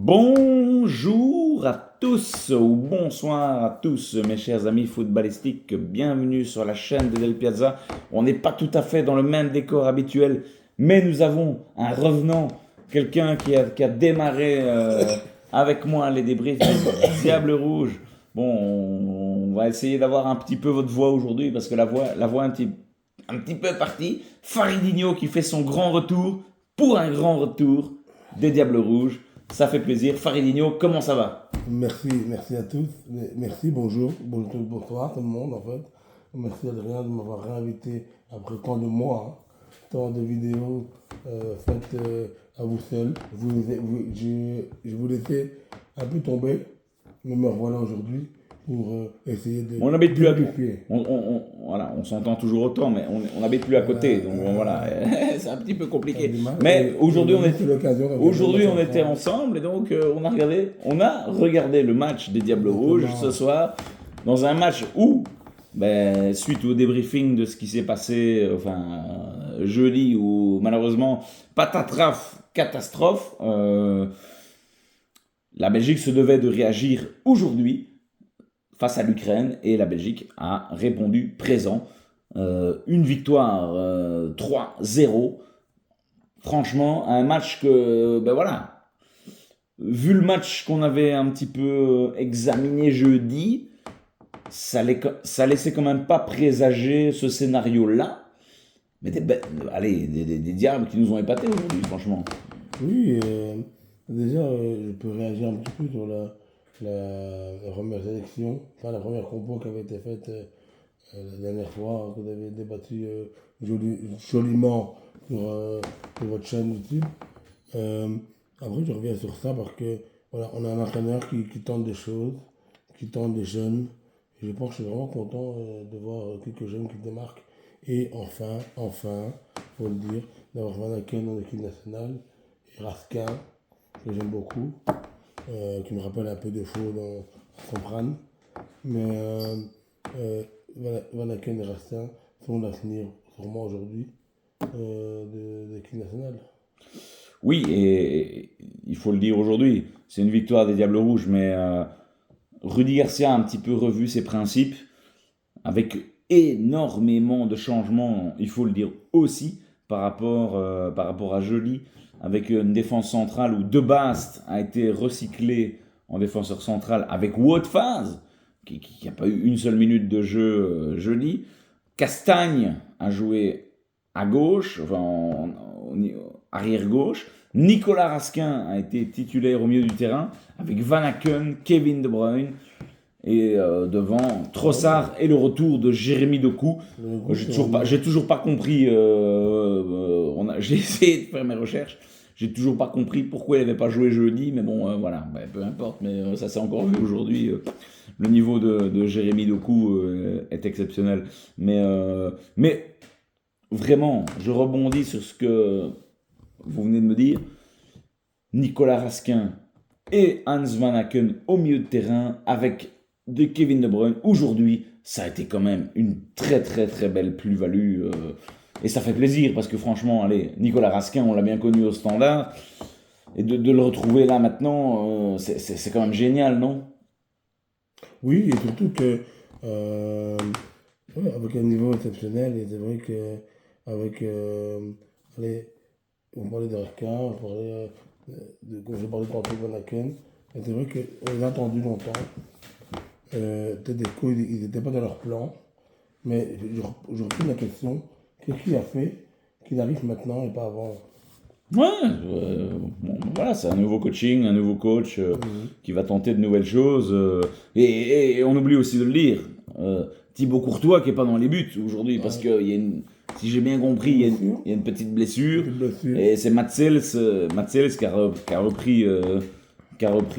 Bonjour à tous ou bonsoir à tous mes chers amis footballistiques, bienvenue sur la chaîne de Del Piazza. On n'est pas tout à fait dans le même décor habituel, mais nous avons un revenant, quelqu'un qui a démarré avec moi les débriefs des Diables Rouges. Bon, on va essayer d'avoir un petit peu votre voix aujourd'hui parce que la voix un petit peu partie. Faridinho qui fait son grand retour pour un grand retour des Diables Rouges. Ça fait plaisir. Faridinho, comment ça va? Merci à tous. Merci, bonsoir tout le monde en fait. Merci Adrien de m'avoir réinvité après tant de mois, tant de vidéos faites à vous seul. Je vous laissais un peu tomber, mais me revoilà aujourd'hui pour essayer de On n'habite plus à démystifier. voilà, on s'entend toujours autant, mais on n'habite plus à côté, donc voilà, c'est un petit peu compliqué. Mais aujourd'hui, on était ensemble et donc on a regardé le match des Diables Rouges ce soir, dans un match où, suite au débriefing de ce qui s'est passé, jeudi, où malheureusement, patatraf, catastrophe, la Belgique se devait de réagir aujourd'hui face à l'Ukraine et la Belgique a répondu présent. Une victoire 3-0. Franchement, un match que, vu le match qu'on avait un petit peu examiné jeudi, ça laissait quand même pas présager ce scénario-là. Mais des diables qui nous ont épatés aujourd'hui, franchement. Oui, déjà, je peux réagir un petit peu sur la première sélection, enfin la première compo qui avait été faite la dernière fois, que vous avez débattu joliment sur votre chaîne YouTube. Après, je reviens sur ça parce que voilà, on a un entraîneur qui tente des choses, qui tente des jeunes. Et je pense que je suis vraiment content de voir quelques jeunes qui démarquent. Et enfin, faut le dire, d'avoir Van Aken en équipe nationale et Raskin, que j'aime beaucoup. Qui me rappelle un peu de faux dans son crâne. Mais Van Aken et Rastin sont l'avenir, sûrement aujourd'hui, de l'équipe nationale. Oui, et il faut le dire aujourd'hui, c'est une victoire des Diables Rouges, mais Rudy Garcia a un petit peu revu ses principes, avec énormément de changements, il faut le dire aussi, par rapport à Joly, avec une défense centrale où De Baast a été recyclé en défenseur central avec Wout Faes, qui n'a pas eu une seule minute de jeu jeudi. Castagne a joué à gauche, arrière gauche. Nicolas Raskin a été titulaire au milieu du terrain avec Van Aken, Kevin De Bruyne et devant Trossard et le retour de Jérémy Doku. J'ai toujours pas compris. J'ai essayé de faire mes recherches. J'ai toujours pas compris pourquoi il n'avait pas joué jeudi, mais bon, peu importe. Mais ça s'est encore vu aujourd'hui. Le niveau de Jérémy Doku est exceptionnel. Mais vraiment, je rebondis sur ce que vous venez de me dire. Nicolas Raskin et Hans Van Aken au milieu de terrain avec de Kevin De Bruyne. Aujourd'hui, ça a été quand même une très très très belle plus-value. Et ça fait plaisir parce que franchement, Nicolas Raskin, on l'a bien connu au Standard. Et de le retrouver là maintenant, c'est quand même génial, non? Oui, et surtout que avec un niveau exceptionnel, et c'est vrai que avec on parlait de Raskin, on parlait comme j'ai parlé tantôt de Van Aken, et c'est vrai qu'on les a attendus longtemps. Peut-être des coups, ils n'étaient pas dans leur plan, mais je repose la question, qu'est-ce qu'il a fait qu'il arrive maintenant et pas avant? Ouais, voilà, c'est un nouveau coaching, un nouveau coach qui va tenter de nouvelles choses. Et on oublie aussi de le dire, Thibaut Courtois qui n'est pas dans les buts aujourd'hui parce que si j'ai bien compris, il y a une petite blessure. Et c'est Matsels qui a repris,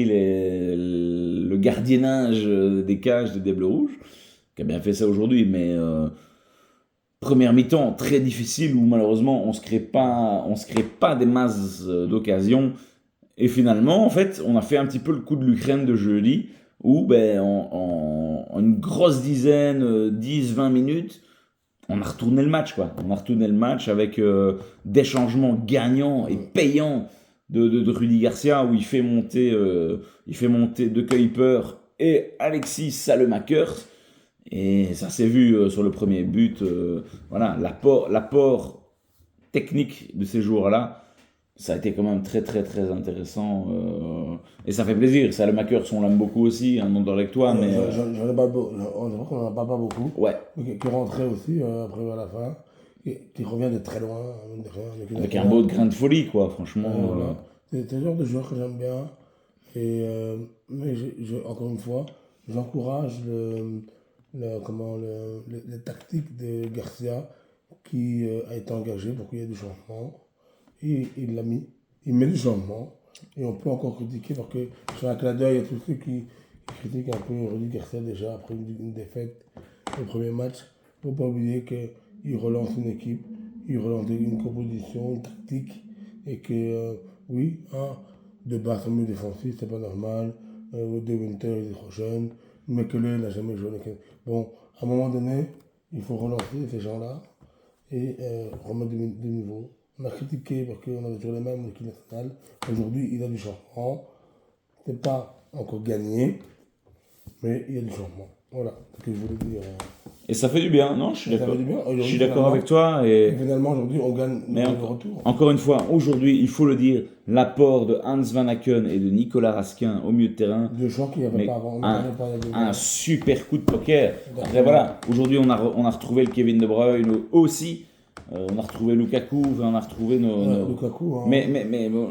le gardiennage des cages des Diables Rouges, qui a bien fait ça aujourd'hui, mais première mi-temps très difficile où malheureusement on se crée pas des masses d'occasions. Et finalement, en fait, on a fait un petit peu le coup de l'Ukraine de jeudi, où en une grosse dizaine, 10-20 minutes, on a retourné le match, quoi. On a retourné le match avec des changements gagnants et payants de Rudy Garcia où il fait monter De Kuyper et Alexis Salemackers. Et ça s'est vu sur le premier but. Voilà, l'apport technique de ces joueurs-là, ça a été quand même très très très intéressant. Et ça fait plaisir. Salemackers, on l'aime beaucoup aussi, un nom d'Orlectois, mais J'en ai pas beaucoup, on voit qu'on n'en parle pas beaucoup. ouais, Qui est rentré aussi après à la fin, qui revient de très loin. avec un beau grain de folie, quoi, franchement. Voilà. C'est le genre de joueur que j'aime bien. Mais encore une fois, j'encourage les tactiques de Garcia qui a été engagé pour qu'il y ait du changement. Et il l'a mis. Il met du changement. Et on peut encore critiquer parce que sur un clin d'œil, il y a tous ceux qui critiquent un peu Rudy Garcia déjà après une défaite au premier match. Il ne faut pas oublier qu'il relance une équipe, il relance une composition, une tactique. Et que oui, de base au milieu défensif, c'est pas normal. De Winter, il est trop jeune. Mais que lui, il n'a jamais joué. Bon, à un moment donné, il faut relancer ces gens-là et remettre du niveau. On a critiqué parce qu'on avait toujours les mêmes l'équipe nationale. Aujourd'hui, il y a du changement. C'est pas encore gagné, mais il y a du changement. Voilà ce que je voulais dire. Et ça fait du bien, non? Je suis Ça d'accord. fait du bien. Je suis d'accord avec toi. Et finalement, aujourd'hui, on gagne Mais le retour. encore une fois, aujourd'hui, il faut le dire, l'apport de Hans Van Aken et de Nicolas Raskin au milieu de terrain. Deux joueurs qu'il n'y avait Mais pas avant. un super coup de poker. Après voilà, aujourd'hui on a retrouvé le Kevin De Bruyne aussi. On a retrouvé Lukaku, on a retrouvé Lukaku, hein. Mais bon,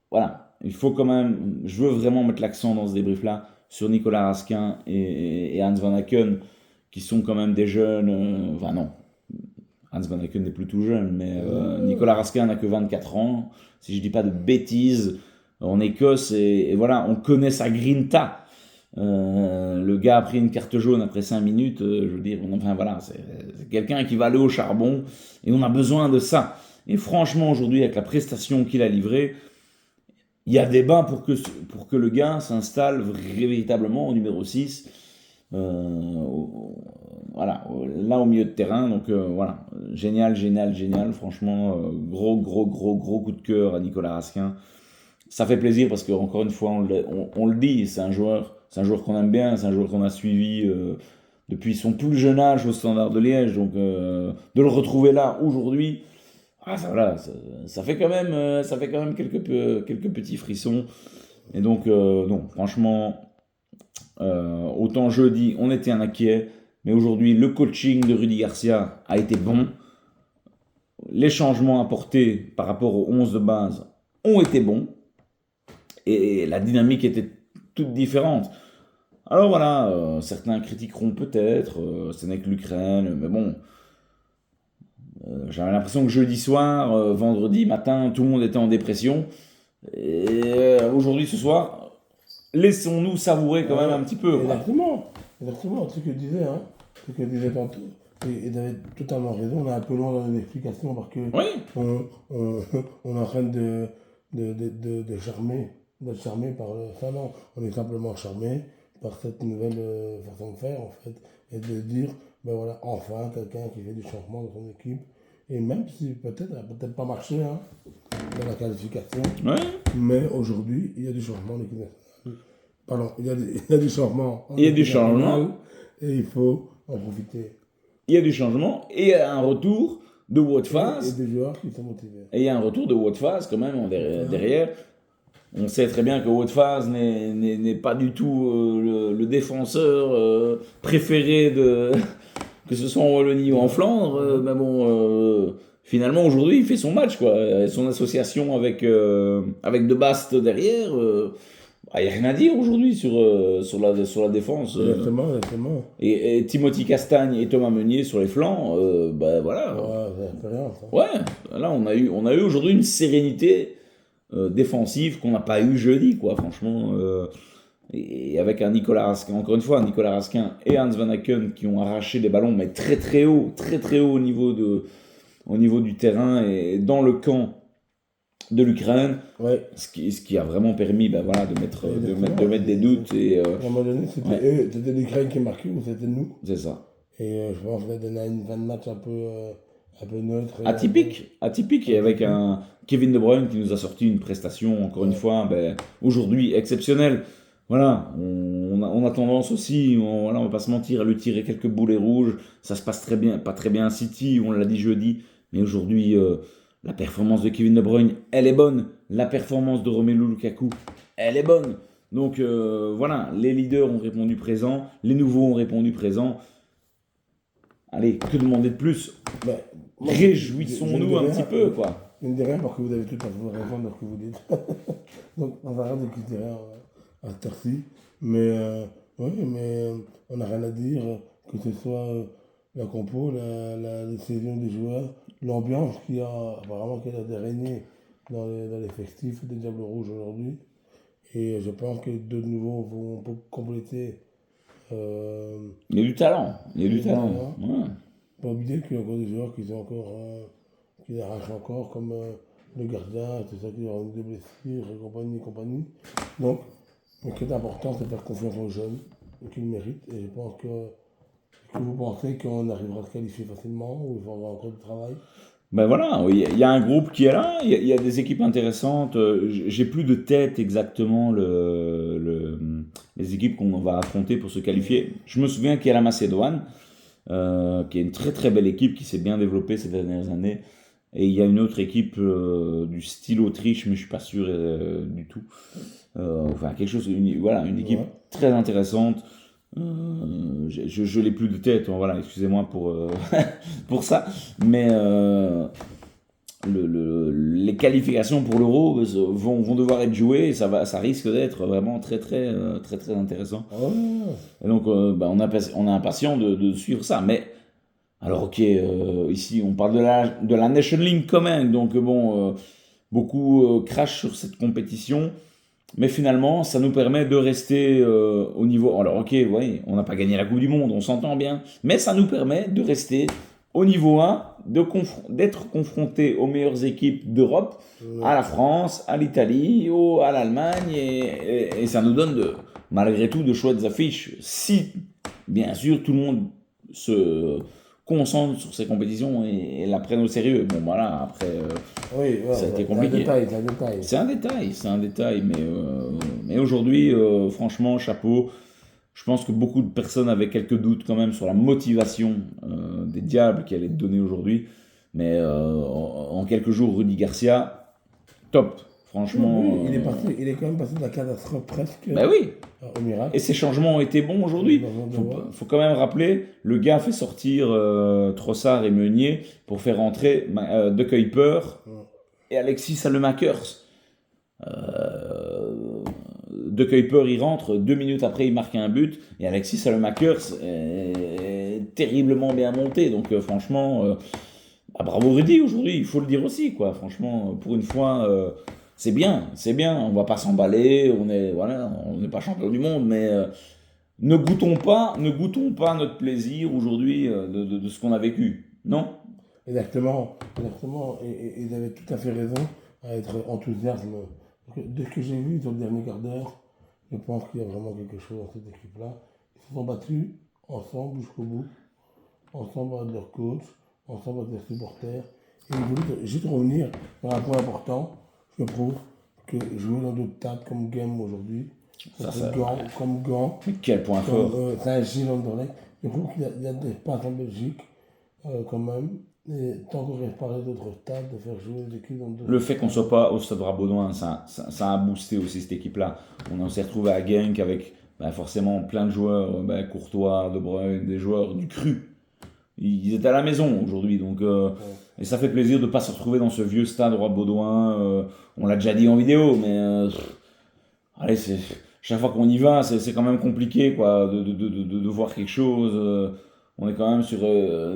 voilà, il faut quand même. Je veux vraiment mettre l'accent dans ce débrief-là sur Nicolas Raskin et Hans Van Aken, qui sont quand même des jeunes. Enfin non, Hans Van Aken n'est plus tout jeune, mais Nicolas Raskin n'a que 24 ans, si je dis pas de bêtises, en Écosse, et voilà, on connaît sa grinta. Le gars a pris une carte jaune après 5 minutes, je veux dire, enfin voilà, c'est quelqu'un qui va aller au charbon, et on a besoin de ça. Et franchement, aujourd'hui, avec la prestation qu'il a livrée, il y a débat pour que le gars s'installe véritablement au numéro 6. Voilà, là au milieu de terrain, donc voilà, génial, franchement, gros coup de cœur à Nicolas Raskin. Ça fait plaisir parce que encore une fois, on le dit, c'est un joueur qu'on aime bien, c'est un joueur qu'on a suivi depuis son plus jeune âge au Standard de Liège, donc de le retrouver là aujourd'hui, ça fait quand même quelques petits frissons. Et donc non, franchement, autant jeudi on était inquiet, mais aujourd'hui le coaching de Rudy Garcia a été bon, les changements apportés par rapport aux 11 de base ont été bons, et la dynamique était toute différente. Alors voilà, certains critiqueront peut-être, ce n'est que l'Ukraine, mais bon, j'avais l'impression que jeudi soir, vendredi matin, tout le monde était en dépression, et aujourd'hui, ce soir, laissons-nous savourer quand même un petit peu. Exactement, ce que je disais tantôt. Et tu avais totalement raison, on est un peu loin dans l'explication parce que on est en train de d'être charmé par le. Enfin non, on est simplement charmé par cette nouvelle façon de faire en fait. Et de dire, ben voilà, enfin quelqu'un qui fait du changement dans son équipe. Et même si peut-être, ça n'a peut-être pas marché dans la qualification, mais aujourd'hui, il y a du changement dans l'équipe nationale. Pardon, il y a du changement. Il y a du changement. Et il faut en profiter. Il y a du changement et il y a un retour de Wout Faes. Et des joueurs qui sont motivés. Et il y a un retour de Wout Faes quand même derrière. On sait très bien que Wout Faes n'est pas du tout le défenseur préféré que ce soit en Wallonie ou en Flandre. Mais bon, finalement aujourd'hui il fait son match quoi. Et son association avec De Bast derrière. Il n'y a rien à dire aujourd'hui sur la défense. Exactement. Et Timothy Castagne et Thomas Meunier sur les flancs, voilà. Ouais, c'est l'expérience. Ouais, là on a eu aujourd'hui une sérénité défensive qu'on n'a pas eu jeudi, quoi, franchement. Et avec un Nicolas Raskin, encore une fois, Nicolas Raskin et Hans Van Aken qui ont arraché des ballons, mais très haut au niveau du terrain et dans le camp de l'Ukraine, ce qui a vraiment permis de mettre des doutes. Et, à un moment donné, c'était l'Ukraine qui marquait ou c'était nous. C'est ça. Et je pense que ça donnait une fin de match un peu un peu neutre. Atypique, et avec un Kevin De Bruyne qui nous a sorti une prestation, encore une fois, aujourd'hui exceptionnelle. Voilà, on a tendance aussi, voilà, on va pas se mentir, à lui tirer quelques boulets rouges. Ça se passe très bien, pas très bien à City, on l'a dit jeudi, mais aujourd'hui, la performance de Kevin De Bruyne, elle est bonne. La performance de Romelu Lukaku, elle est bonne. Donc voilà, les leaders ont répondu présent, les nouveaux ont répondu présent. Allez, que demander de plus? Ben, moi, je ne Réjouissons-nous dis un rien, petit peu, quoi. je ne dis rien parce que vous avez tout à fait raison dans ce que vous dites. Donc, on va arrêter de quitter rien à cette heure-ci. Mais, oui, mais on n'a rien à dire, que ce soit la compo, la décision des joueurs, l'ambiance qui a apparemment qu'elle a régné dans les festifs des Diables Rouges aujourd'hui. Et je pense que deux nouveaux vont pour compléter. Il y a du talent, il y a du Le talent. talent. Ouais. Pas oublier qu'il y a encore des joueurs qui sont encore, qui arrachent encore, comme le gardien, tout ça, qui ont des blessures et compagnie. Donc, ce qui est important, c'est de faire confiance aux jeunes, qu'ils méritent. Et je pense que vous pensez qu'on arrivera à se qualifier facilement, ou il faut avoir encore du travail. Ben voilà, oui, il y a un groupe qui est là, il y a des équipes intéressantes. J'ai plus de tête exactement les équipes qu'on va affronter pour se qualifier. Je me souviens qu'il y a la Macédoine, qui est une très très belle équipe qui s'est bien développée ces dernières années. Et il y a une autre équipe du style Autriche, mais je suis pas sûr du tout. Enfin, quelque chose, voilà, une équipe Ouais. très intéressante. Je l'ai plus de tête, voilà, excusez-moi pour ça. Mais les qualifications pour l'Euro vont devoir être jouées et ça risque d'être vraiment très très intéressant. Ouais. Et donc, on est impatient de suivre ça. Mais alors, ok, ici on parle de la Nation League quand même, donc beaucoup crachent sur cette compétition, mais finalement ça nous permet de rester au niveau. Alors, ok, oui, on n'a pas gagné la Coupe du Monde, on s'entend bien, mais ça nous permet de rester au niveau 1, d'être confronté aux meilleures équipes d'Europe, à la France, à l'Italie, à l'Allemagne, et ça nous donne malgré tout de chouettes affiches, si bien sûr tout le monde se concentre sur ces compétitions et la prenne au sérieux. Bon, voilà, après, Oui, ouais, ça a été c'est un compliqué. détail, c'est un détail. C'est un détail, mais aujourd'hui, franchement, chapeau. Je pense que beaucoup de personnes avaient quelques doutes quand même sur la motivation des Diables qui allait te donner aujourd'hui. Mais en quelques jours, Rudy Garcia, top. Franchement. Oui, il est quand même passé de la catastrophe presque Ben oui. au miracle. Et ces changements ont été bons aujourd'hui. Faut quand même rappeler, le gars fait sortir Trossard et Meunier pour faire entrer De Kuyper et Alexis Salemakers. De Kuyper, il rentre, 2 minutes après, il marque un but. Et Alexis Salemakers est terriblement bien monté. Donc franchement, bravo Rudy aujourd'hui, il faut le dire aussi, quoi. Franchement, pour une fois, c'est bien. On va pas s'emballer, on n'est pas champion du monde, mais ne goûtons pas notre plaisir aujourd'hui de ce qu'on a vécu, non? Exactement. Et ils avaient tout à fait raison à être enthousiastes. De ce que j'ai vu dans le dernier quart d'heure, je pense qu'il y a vraiment quelque chose dans cette équipe-là. Ils se sont battus ensemble jusqu'au bout, ensemble avec leur coach, ensemble avec leurs supporters. Et ils voulaient juste revenir sur un point important. Je trouve que jouer dans d'autres tables comme Game aujourd'hui, comme Gand, Mais quel point fort. Saint-Gilles Anderlecht, je trouve qu'il y a des espaces en Belgique quand même. Et tant qu'on reste parler d'autres stades, de faire jouer les équipes dans d'autres Le fait qu'on soit pas au Stade Roi-Baudouin, ça a boosté aussi cette équipe-là. On s'est retrouvé à Genk avec forcément plein de joueurs, Courtois, De Bruyne, des joueurs du cru. Ils étaient à la maison aujourd'hui, donc et ça fait plaisir de ne pas se retrouver dans ce vieux Stade Roi-Baudouin. On l'a déjà dit en vidéo, mais allez, chaque fois qu'on y va, c'est quand même compliqué, quoi, de voir quelque chose. On est quand même sur,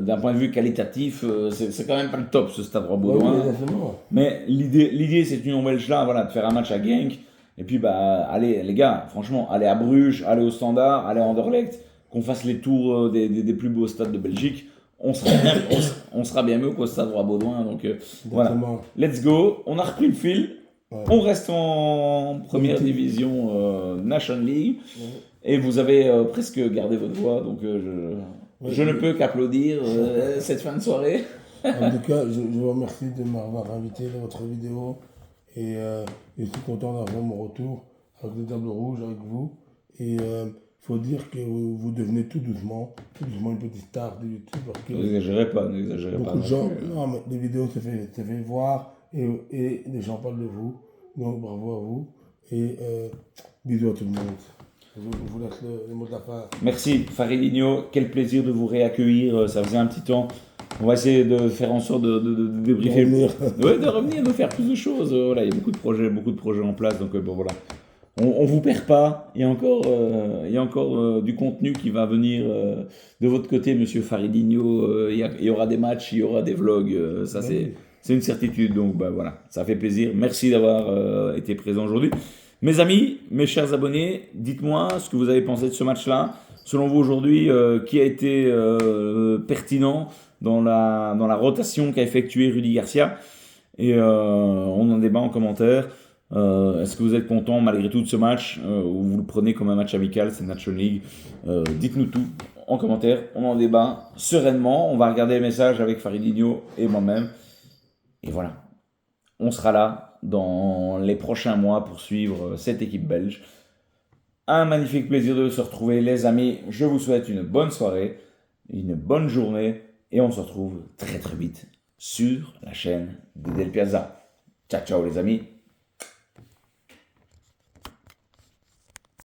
d'un point de vue qualitatif, c'est quand même pas le top ce Stade Roi-Baudouin. Ouais, exactement. Mais l'idée c'est une Belge là, voilà, de faire un match à Genk. Et puis, allez, les gars, franchement, allez à Bruges, allez au Standard, allez à Anderlecht, qu'on fasse les tours des plus beaux stades de Belgique. On sera bien mieux qu'au Stade Roi-Baudouin. Donc, voilà, let's go. On a repris le fil. Ouais. On reste en première division Nation League. Ouais. Et vous avez presque gardé votre voix, donc je ne peux qu'applaudir cette fin de soirée. En tout cas, je vous remercie de m'avoir invité dans votre vidéo et je suis content d'avoir mon retour avec le tableau rouge avec vous. Et il faut dire que vous devenez tout doucement une petite star de YouTube parce que N'exagérez pas beaucoup de non gens, plus. non, mais les vidéos se fait voir et les gens parlent de vous. Donc bravo à vous et bisous à tout le monde. Je vous laisse le mot de la fin. Merci Faridinho, quel plaisir de vous réaccueillir, ça faisait un petit temps. On va essayer de faire en sorte de débriefer. Revenir. Ouais, de revenir, de faire plus de choses. Voilà, il y a beaucoup de projets en place, donc bon voilà. On vous perd pas, il y a encore du contenu qui va venir de votre côté, monsieur Faridinho. Il y aura des matchs, il y aura des vlogs, ça Ben oui. c'est une certitude. Donc bah, voilà, ça fait plaisir. Merci d'avoir été présent aujourd'hui. Mes amis, mes chers abonnés, dites-moi ce que vous avez pensé de ce match-là. Selon vous aujourd'hui, qui a été pertinent dans la rotation qu'a effectué Rudy Garcia. Et on en débat en commentaire. Est-ce que vous êtes content malgré tout de ce match ou vous le prenez comme un match amical, c'est National League? Dites-nous tout en commentaire, on en débat sereinement. On va regarder les messages avec Faridinho et moi-même. Et voilà, on sera là dans les prochains mois pour suivre cette équipe belge. Un magnifique plaisir de se retrouver, les amis. Je vous souhaite une bonne soirée, une bonne journée et on se retrouve très très vite sur la chaîne de Del Piazza. Ciao ciao les amis.